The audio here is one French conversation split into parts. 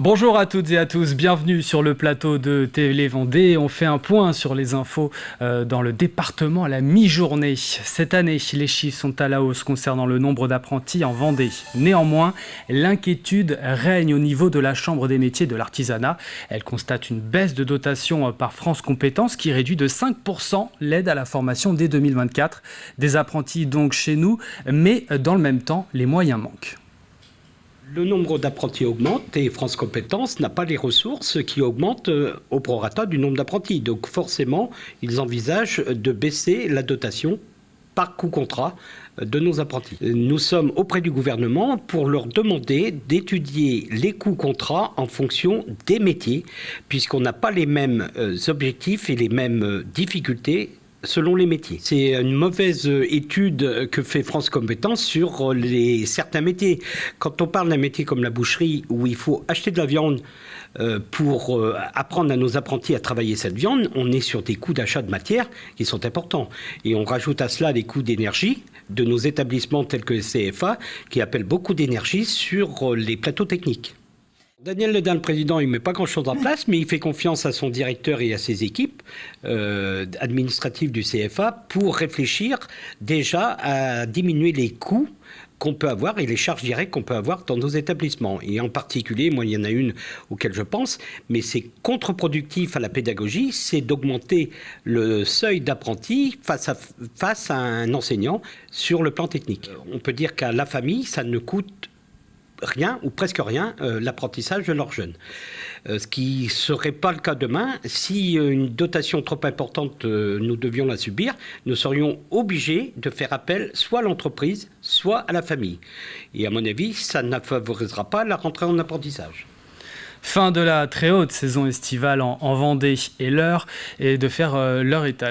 Bonjour à toutes et à tous, bienvenue sur le plateau de Télé Vendée. On fait un point sur les infos dans le département à la mi-journée. Cette année, les chiffres sont à la hausse concernant le nombre d'apprentis en Vendée. Néanmoins, l'inquiétude règne au niveau de la Chambre des métiers de l'artisanat. Elle constate une baisse de dotation par France Compétences qui réduit de 5% l'aide à la formation dès 2024. Des apprentis donc chez nous, mais dans le même temps, les moyens manquent. Le nombre d'apprentis augmente et France Compétences n'a pas les ressources qui augmentent au prorata du nombre d'apprentis. Donc forcément, ils envisagent de baisser la dotation par coût contrat de nos apprentis. Nous sommes auprès du gouvernement pour leur demander d'étudier les coûts contrats en fonction des métiers, puisqu'on n'a pas les mêmes objectifs et les mêmes difficultés selon les métiers. C'est une mauvaise étude que fait France Compétences sur certains métiers. Quand on parle d'un métier comme la boucherie, où il faut acheter de la viande pour apprendre à nos apprentis à travailler cette viande, on est sur des coûts d'achat de matière qui sont importants. Et on rajoute à cela les coûts d'énergie de nos établissements tels que le CFA, qui appellent beaucoup d'énergie sur les plateaux techniques. Daniel Ledin, le président, il ne met pas grand-chose en place, mais il fait confiance à son directeur et à ses équipes administratives du CFA pour réfléchir déjà à diminuer les coûts qu'on peut avoir et les charges directes qu'on peut avoir dans nos établissements. Et en particulier, moi, il y en a une auquel je pense, mais c'est contre-productif à la pédagogie, c'est d'augmenter le seuil d'apprentis face à un enseignant sur le plan technique. On peut dire qu'à la famille, ça ne coûte rien ou presque rien l'apprentissage de leurs jeunes. Ce qui ne serait pas le cas demain. Si une dotation trop importante, nous devions la subir, nous serions obligés de faire appel soit à l'entreprise, soit à la famille. Et à mon avis, ça ne favorisera pas la rentrée en apprentissage. Fin de la très haute saison estivale en Vendée et l'heure est de faire l'heure est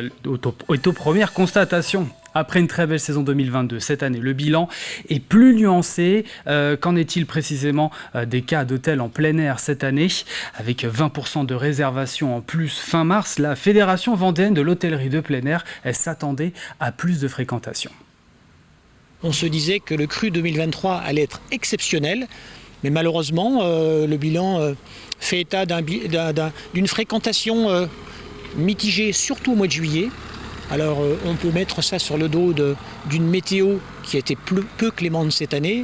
aux premières constatations. Après une très belle saison 2022, cette année, le bilan est plus nuancé. Qu'en est-il précisément des cas d'hôtels en plein air cette année? Avec 20% de réservations en plus fin mars, la Fédération vendéenne de l'hôtellerie de plein air s'attendait à plus de fréquentation. On se disait que le cru 2023 allait être exceptionnel, mais malheureusement, le bilan fait état d'une fréquentation mitigée, surtout au mois de juillet. Alors on peut mettre ça sur le dos d'une météo qui a été peu clémente cette année,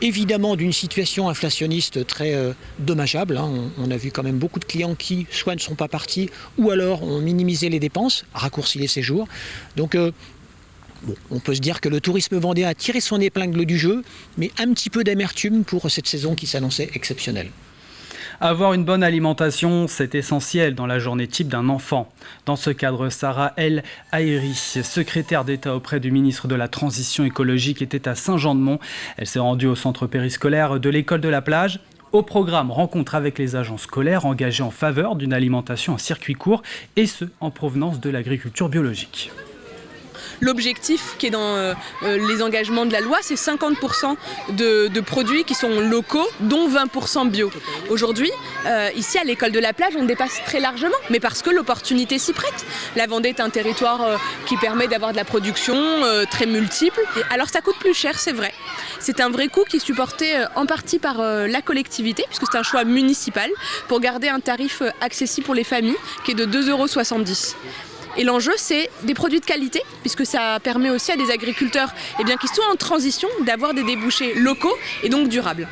évidemment d'une situation inflationniste très dommageable. On a vu quand même beaucoup de clients qui soit ne sont pas partis ou alors ont minimisé les dépenses, raccourci les séjours. Donc on peut se dire que le tourisme vendéen a tiré son épingle du jeu, mais un petit peu d'amertume pour cette saison qui s'annonçait exceptionnelle. Avoir une bonne alimentation, c'est essentiel dans la journée type d'un enfant. Dans ce cadre, Sarah El Haïry, secrétaire d'État auprès du ministre de la Transition écologique, était à Saint-Jean-de-Mont. Elle s'est rendue au centre périscolaire de l'école de la plage. Au programme, rencontre avec les agents scolaires engagés en faveur d'une alimentation en circuit court, et ce, en provenance de l'agriculture biologique. L'objectif qui est dans les engagements de la loi, c'est 50% de produits qui sont locaux, dont 20% bio. Aujourd'hui, ici à l'école de la plage, on dépasse très largement, mais parce que l'opportunité s'y prête. La Vendée est un territoire qui permet d'avoir de la production très multiple. Alors ça coûte plus cher, c'est vrai. C'est un vrai coût qui est supporté en partie par la collectivité, puisque c'est un choix municipal, pour garder un tarif accessible pour les familles, qui est de 2,70 €. Et l'enjeu, c'est des produits de qualité, puisque ça permet aussi à des agriculteurs qui sont en transition d'avoir des débouchés locaux et donc durables.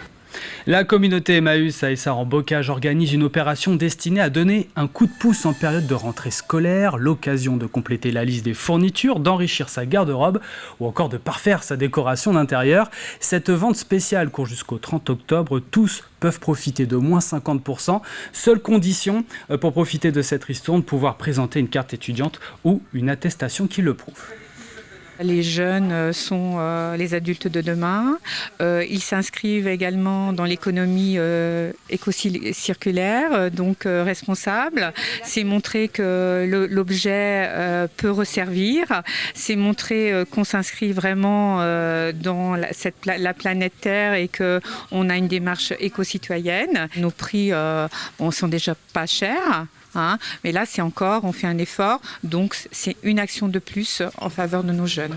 La communauté Emmaüs à Essart-en-Bocage organise une opération destinée à donner un coup de pouce en période de rentrée scolaire, l'occasion de compléter la liste des fournitures, d'enrichir sa garde-robe ou encore de parfaire sa décoration d'intérieur. Cette vente spéciale court jusqu'au 30 octobre. Tous peuvent profiter de moins 50%. Seule condition pour profiter de cette ristourne, pouvoir présenter une carte étudiante ou une attestation qui le prouve. Les jeunes sont les adultes de demain. Ils s'inscrivent également dans l'économie éco-circulaire, donc responsable. C'est montrer que l'objet peut resservir. C'est montrer qu'on s'inscrit vraiment dans la planète Terre et qu'on a une démarche éco-citoyenne. Nos prix sont déjà pas chers. Mais là, on fait un effort, donc c'est une action de plus en faveur de nos jeunes.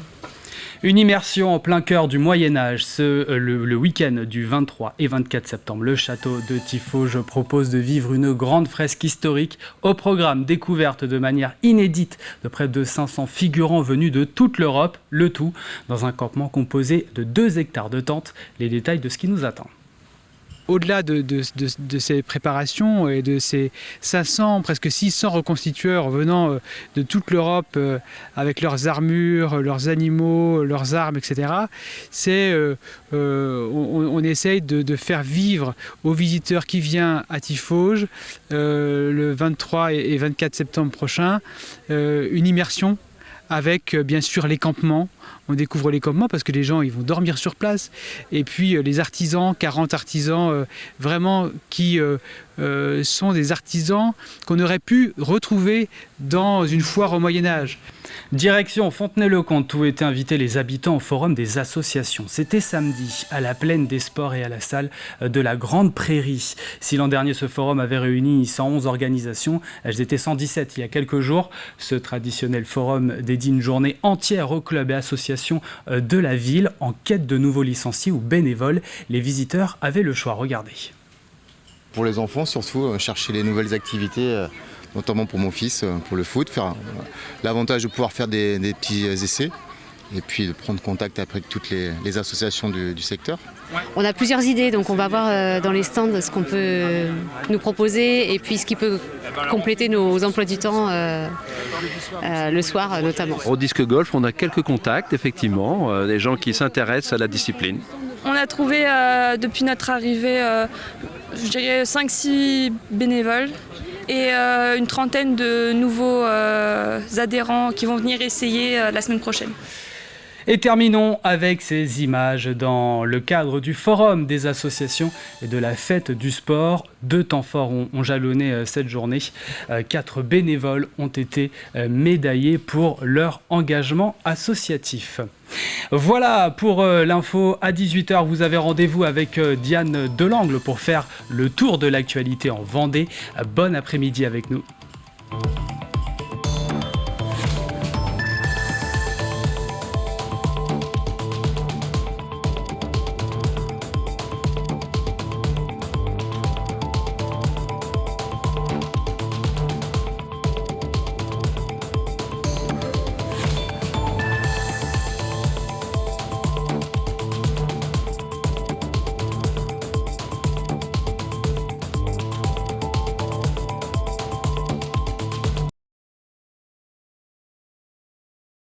Une immersion en plein cœur du Moyen-Âge, le week-end du 23 et 24 septembre. Le château de Tiffauges propose de vivre une grande fresque historique. Au programme, découverte de manière inédite de près de 500 figurants venus de toute l'Europe. Le tout dans un campement composé de 2 hectares de tentes. Les détails de ce qui nous attend. Au-delà de ces préparations et de ces 500, presque 600 reconstitueurs venant de toute l'Europe avec leurs armures, leurs animaux, leurs armes, etc., on essaye de faire vivre aux visiteurs qui viennent à Tiffauges le 23 et 24 septembre prochain une immersion avec bien sûr les campements. On découvre les campements parce que les gens ils vont dormir sur place. Et puis les artisans, 40 artisans vraiment qui sont des artisans qu'on aurait pu retrouver dans une foire au Moyen-Âge. Direction Fontenay-le-Comte où étaient invités les habitants au forum des associations. C'était samedi à la Plaine des Sports et à la salle de la Grande Prairie. Si l'an dernier ce forum avait réuni 111 organisations, elles étaient 117 il y a quelques jours. Ce traditionnel forum dédie une journée entière aux clubs et associations de la ville en quête de nouveaux licenciés ou bénévoles. Les visiteurs avaient le choix, regardez. Pour les enfants surtout, chercher les nouvelles activités, notamment pour mon fils, pour le foot, faire l'avantage de pouvoir faire des petits essais et puis de prendre contact avec toutes les associations du secteur. On a plusieurs idées, donc on va voir dans les stands ce qu'on peut nous proposer et puis ce qui peut compléter nos emplois du temps le soir notamment. Au disque golf, on a quelques contacts, effectivement, des gens qui s'intéressent à la discipline. On a trouvé depuis notre arrivée, je dirais 5-6 bénévoles et une trentaine de nouveaux adhérents qui vont venir essayer la semaine prochaine. Et terminons avec ces images dans le cadre du forum des associations et de la fête du sport. 2 temps forts ont jalonné cette journée. 4 bénévoles ont été médaillés pour leur engagement associatif. Voilà pour l'info. À 18h, vous avez rendez-vous avec Diane Delangle pour faire le tour de l'actualité en Vendée. Bon après-midi avec nous.